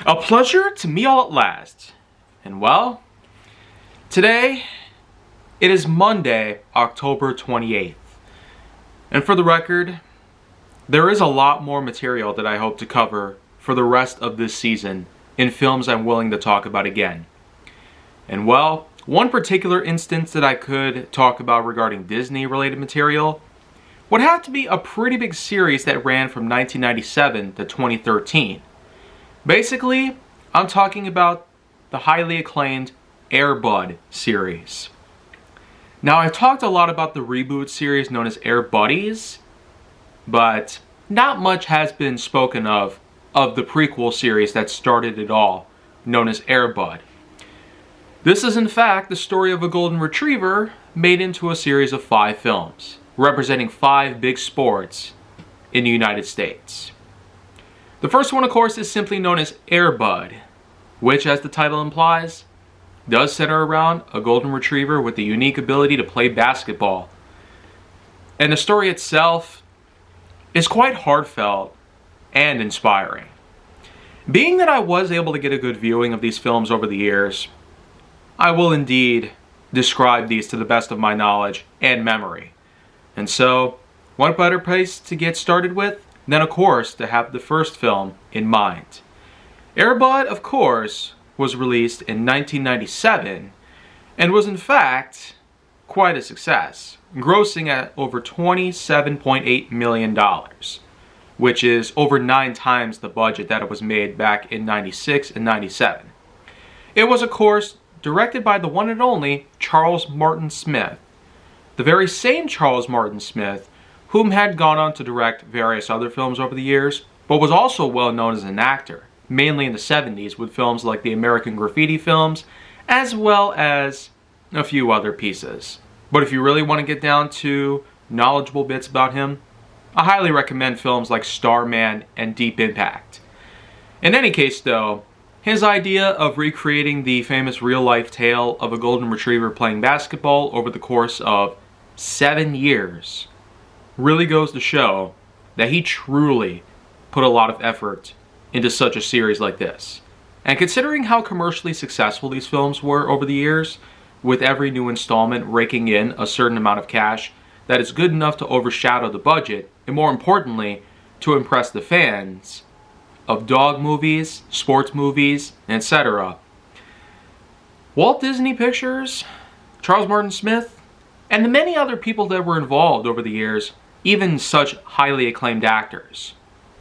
A pleasure to meet all at last. And well, today it is Monday, October 28th. And for the record, there is a lot more material that I hope to cover for the rest of this season in films I'm willing to talk about again. And well, one particular instance that I could talk about regarding Disney related material would have to be a pretty big series that ran from 1997 to 2013. Basically, I'm talking about the highly acclaimed Air Bud series. Now, I've talked a lot about the reboot series known as Air Buddies, but not much has been spoken of the prequel series that started it all, known as Air Bud. This is in fact the story of a golden retriever made into a series of 5 films, representing 5 big sports in the United States. The first one, of course, is simply known as Air Bud, which, as the title implies, does center around a golden retriever with the unique ability to play basketball. And the story itself is quite heartfelt and inspiring. Being that I was able to get a good viewing of these films over the years, I will indeed describe these to the best of my knowledge and memory. And so, what better place to get started with than, of course, to have the first film in mind. Air Bud, of course, was released in 1997 and was in fact quite a success, grossing at over $27.8 million, which is over 9 times the budget that it was made back in 96 and 97. It was, of course, directed by the one and only Charles Martin Smith, the very same Charles Martin Smith whom had gone on to direct various other films over the years, but was also well known as an actor, mainly in the 70s with films like the American Graffiti films, as well as a few other pieces. But if you really want to get down to knowledgeable bits about him, I highly recommend films like Starman and Deep Impact. In any case though, his idea of recreating the famous real-life tale of a golden retriever playing basketball over the course of 7 years really goes to show that he truly put a lot of effort into such a series like this. And considering how commercially successful these films were over the years, with every new installment raking in a certain amount of cash that is good enough to overshadow the budget, and more importantly, to impress the fans of dog movies, sports movies, etc. Walt Disney Pictures, Charles Martin Smith, and the many other people that were involved over the years, even such highly acclaimed actors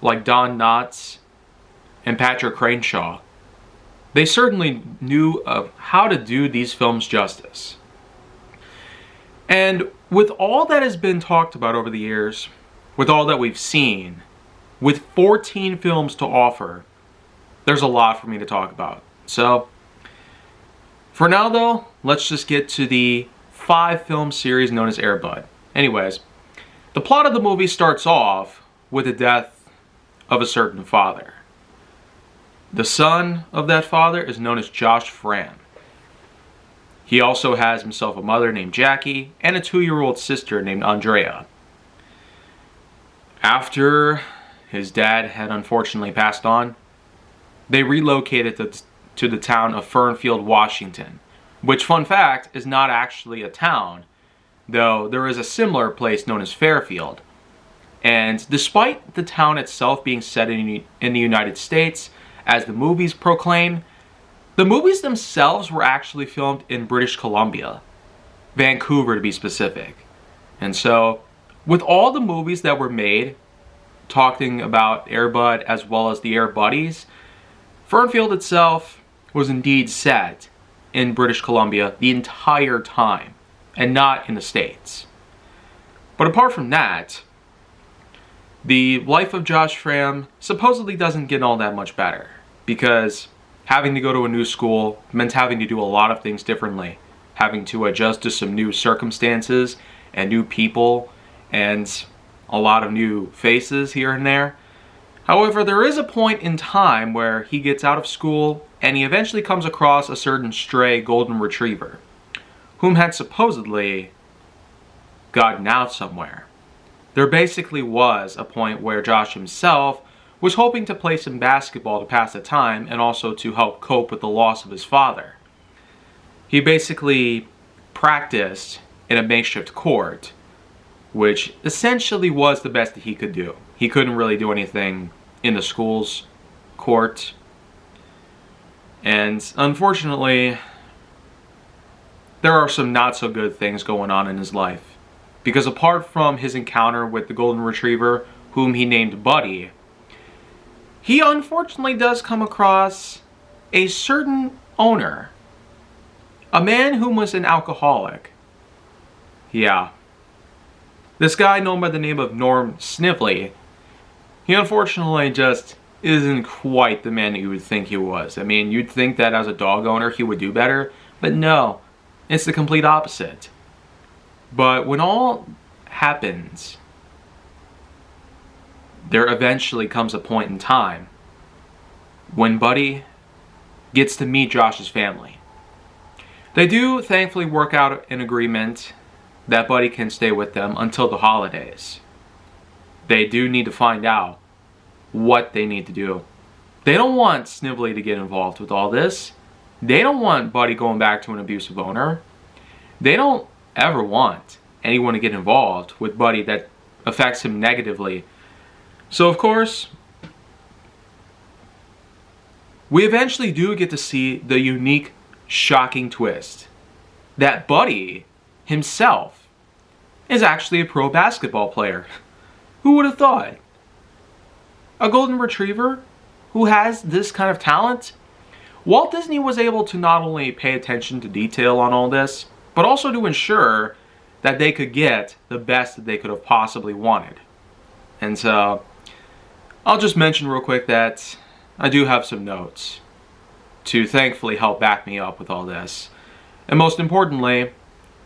like Don Knotts and Patrick Crenshaw, they certainly knew of how to do these films justice. And with all that has been talked about over the years, with all that we've seen, with 14 films to offer, there's a lot for me to talk about. So, for now though, let's just get to the 5-film series known as Air Bud. Anyways, the plot of the movie starts off with the death of a certain father. The son of that father is known as Josh Fram. He also has himself a mother named Jackie and a 2-year-old sister named Andrea. After his dad had unfortunately passed on, they relocated to the town of Fernfield, Washington, which, fun fact, is not actually a town, though there is a similar place known as Fairfield. And despite the town itself being set in the United States, as the movies proclaim, the movies themselves were actually filmed in British Columbia, Vancouver to be specific. And so, with all the movies that were made, talking about Air Bud as well as the Air Buddies, Fernfield itself was indeed set in British Columbia the entire time, and not in the States. But apart from that, the life of Josh Fram supposedly doesn't get all that much better, because having to go to a new school meant having to do a lot of things differently, having to adjust to some new circumstances and new people and a lot of new faces here and there. However, there is a point in time where he gets out of school and he eventually comes across a certain stray golden retriever, whom had supposedly gotten out somewhere. There basically was a point where Josh himself was hoping to play some basketball to pass the time and also to help cope with the loss of his father. He basically practiced in a makeshift court, which essentially was the best that he could do. He couldn't really do anything in the school's court. And unfortunately, there are some not so good things going on in his life. Because apart from his encounter with the golden retriever, whom he named Buddy, he unfortunately does come across a certain owner. A man who was an alcoholic. Yeah. This guy known by the name of Norm Snively, he unfortunately just isn't quite the man that you would think he was. I mean, you'd think that as a dog owner he would do better, but no, it's the complete opposite. But when all happens, there eventually comes a point in time when Buddy gets to meet Josh's family. They do thankfully work out an agreement that Buddy can stay with them until the holidays. They do need to find out what they need to do. They don't want Snively to get involved with all this. They don't want Buddy going back to an abusive owner. They don't ever want anyone to get involved with Buddy that affects him negatively. So of course, we eventually do get to see the unique, shocking twist that Buddy himself is actually a pro basketball player. Who would have thought? A golden retriever who has this kind of talent? Walt Disney was able to not only pay attention to detail on all this, but also to ensure that they could get the best that they could have possibly wanted. And so, I'll just mention real quick that I do have some notes to thankfully help back me up with all this. And most importantly,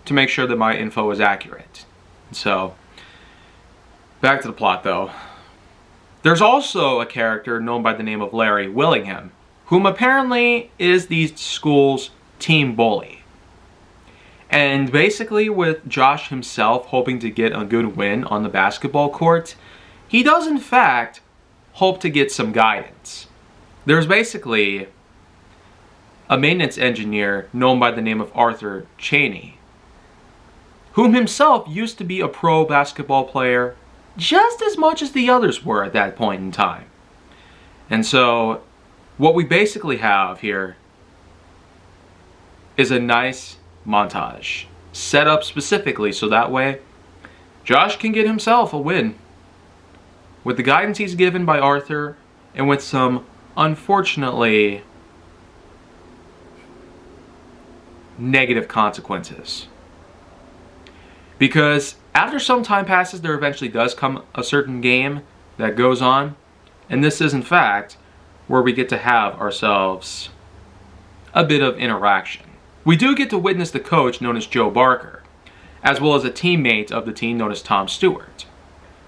to make sure that my info is accurate. So, back to the plot though. There's also a character known by the name of Larry Willingham, whom apparently is the school's team bully. And basically with Josh himself hoping to get a good win on the basketball court, he does in fact hope to get some guidance. There's basically a maintenance engineer known by the name of Arthur Chaney, whom himself used to be a pro basketball player just as much as the others were at that point in time. And so what we basically have here is a nice montage set up specifically so that way Josh can get himself a win with the guidance he's given by Arthur and with some unfortunately negative consequences. Because after some time passes, there eventually does come a certain game that goes on, and this is in fact where we get to have ourselves a bit of interaction. We do get to witness the coach known as Joe Barker, as well as a teammate of the team known as Tom Stewart.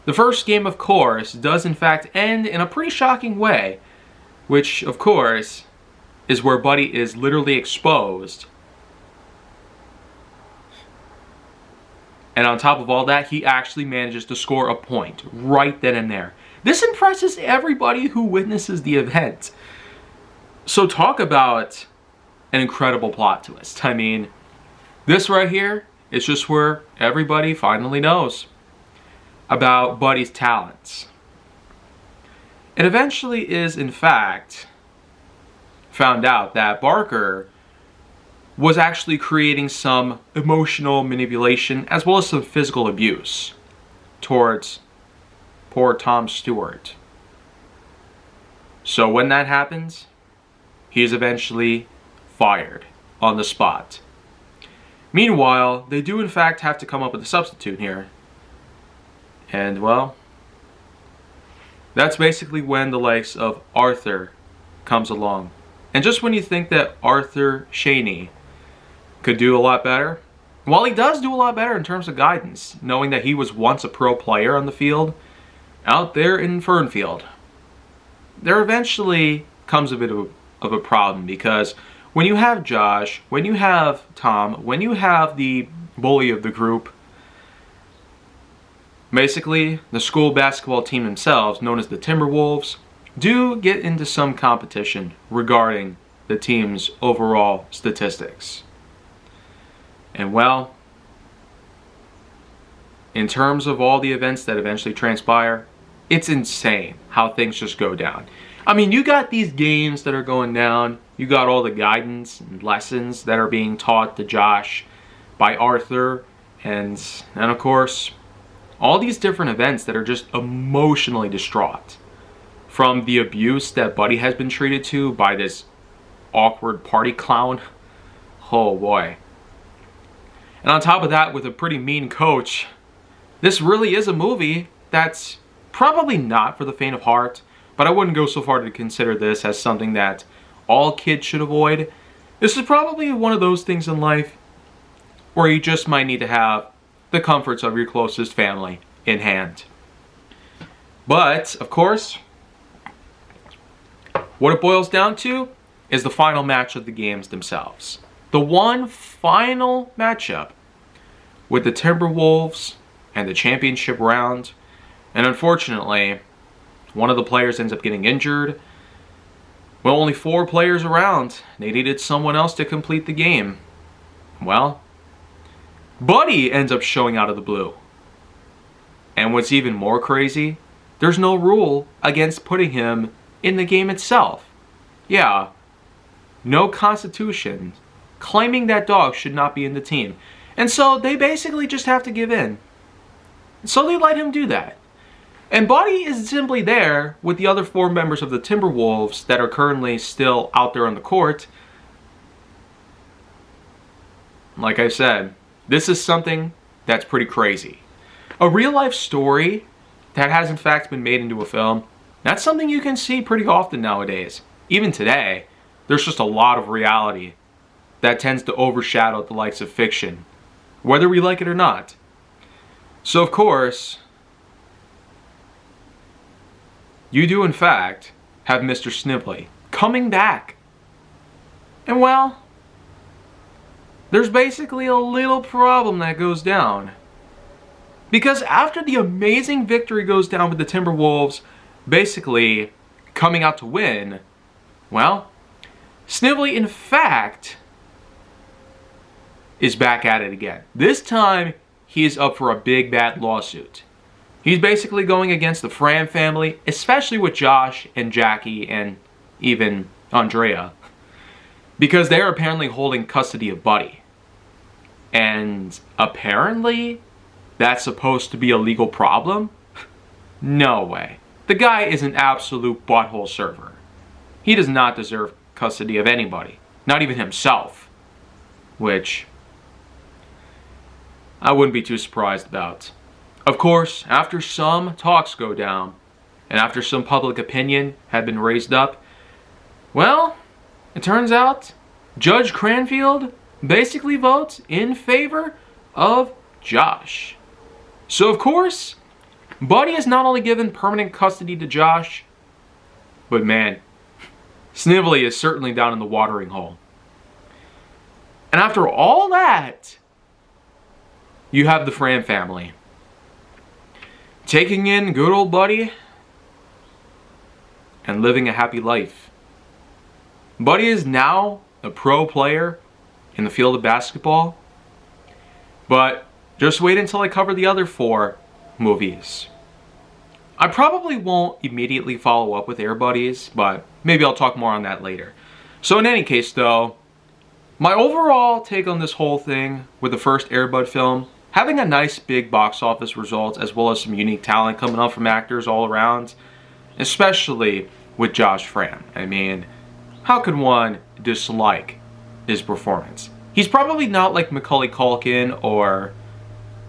The first game, of course, does in fact end in a pretty shocking way, which, of course, is where Buddy is literally exposed. And on top of all that, he actually manages to score a point right then and there. This impresses everybody who witnesses the event. So talk about an incredible plot twist. I mean, this right here is just where everybody finally knows about Buddy's talents. It eventually is, in fact, found out that Barker was actually creating some emotional manipulation as well as some physical abuse towards poor Tom Stewart. So when that happens, he is eventually fired on the spot. Meanwhile, they do in fact have to come up with a substitute here. And well, that's basically when the likes of Arthur comes along. And just when you think that Arthur Chaney could do a lot better, while he does do a lot better in terms of guidance, knowing that he was once a pro player on the field, out there in Fernfield, there eventually comes a bit of a problem, because when you have Josh, when you have Tom, when you have the bully of the group, basically the school basketball team themselves, known as the Timberwolves, do get into some competition regarding the team's overall statistics. And well, in terms of all the events that eventually transpire, it's insane how things just go down. I mean, you got these games that are going down. You got all the guidance and lessons that are being taught to Josh by Arthur. And of course, all these different events that are just emotionally distraught. From the abuse that Buddy has been treated to by this awkward party clown. Oh boy. And on top of that, with a pretty mean coach, this really is a movie that's probably not for the faint of heart, but I wouldn't go so far to consider this as something that all kids should avoid. This is probably one of those things in life where you just might need to have the comforts of your closest family in hand. But, of course, what it boils down to is the final match of the games themselves. The one final matchup with the Timberwolves and the championship round. And unfortunately, one of the players ends up getting injured. Well, only 4 players around. They needed someone else to complete the game. Well, Buddy ends up showing out of the blue. And what's even more crazy, there's no rule against putting him in the game itself. Yeah, no constitution claiming that dog should not be in the team. And so they basically just have to give in. So they let him do that. And Buddy is simply there with the other 4 members of the Timberwolves that are currently still out there on the court. Like I said, this is something that's pretty crazy. A real life story that has in fact been made into a film, that's something you can see pretty often nowadays. Even today, there's just a lot of reality that tends to overshadow the likes of fiction, whether we like it or not. So of course, you do in fact have Mr. Snively coming back. And well, there's basically a little problem that goes down. Because after the amazing victory goes down with the Timberwolves basically coming out to win, well, Snively in fact is back at it again. This time, he is up for a big bad lawsuit. He's basically going against the Fran family, especially with Josh and Jackie and even Andrea, because they're apparently holding custody of Buddy. And apparently, that's supposed to be a legal problem? No way. The guy is an absolute butthole server. He does not deserve custody of anybody, not even himself, which I wouldn't be too surprised about. Of course, after some talks go down, and after some public opinion had been raised up, well, it turns out Judge Cranfield basically votes in favor of Josh. So of course, Buddy is not only given permanent custody to Josh, but man, Snively is certainly down in the watering hole. And after all that, you have the Fran family taking in good old Buddy and living a happy life. Buddy is now a pro player in the field of basketball, but just wait until I cover the other 4 movies. I probably won't immediately follow up with Air Buddies, but maybe I'll talk more on that later. So in any case though, my overall take on this whole thing with the first Air Bud film, having a nice big box office result as well as some unique talent coming up from actors all around, especially with Josh Fran. I mean, how could one dislike his performance? He's probably not like Macaulay Culkin or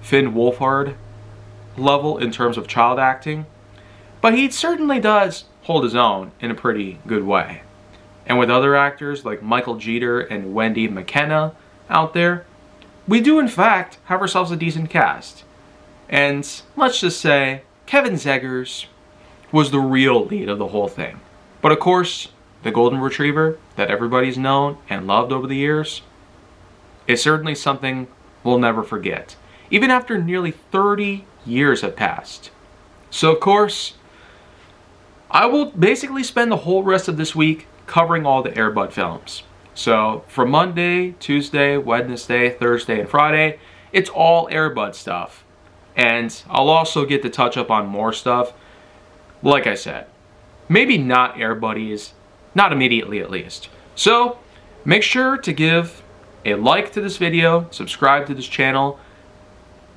Finn Wolfhard level in terms of child acting, but he certainly does hold his own in a pretty good way. And with other actors like Michael Jeter and Wendy McKenna out there, we do in fact have ourselves a decent cast. And let's just say Kevin Zegers was the real lead of the whole thing. But of course, the Golden Retriever that everybody's known and loved over the years is certainly something we'll never forget, even after nearly 30 years have passed. So of course, I will basically spend the whole rest of this week covering all the Air Bud films. So from Monday, Tuesday, Wednesday, Thursday, and Friday, it's all Air Bud stuff. And I'll also get to touch up on more stuff. Like I said, maybe not Air Buddies, not immediately at least. So make sure to give a like to this video, subscribe to this channel,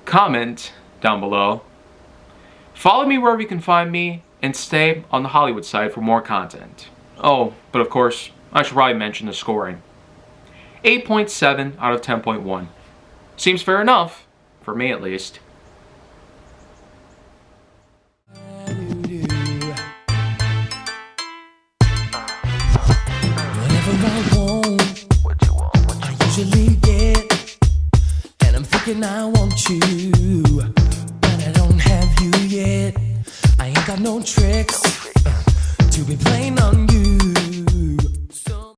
comment down below, follow me wherever you can find me, and stay on the Hollywood side for more content. Oh, but of course, I should probably mention the scoring. 8.7 out of 10.1. Seems fair enough, for me at least. Whenever I want, I usually get, and I'm thinking I want you, but I don't have you yet. I ain't got no tricks to be playing on you.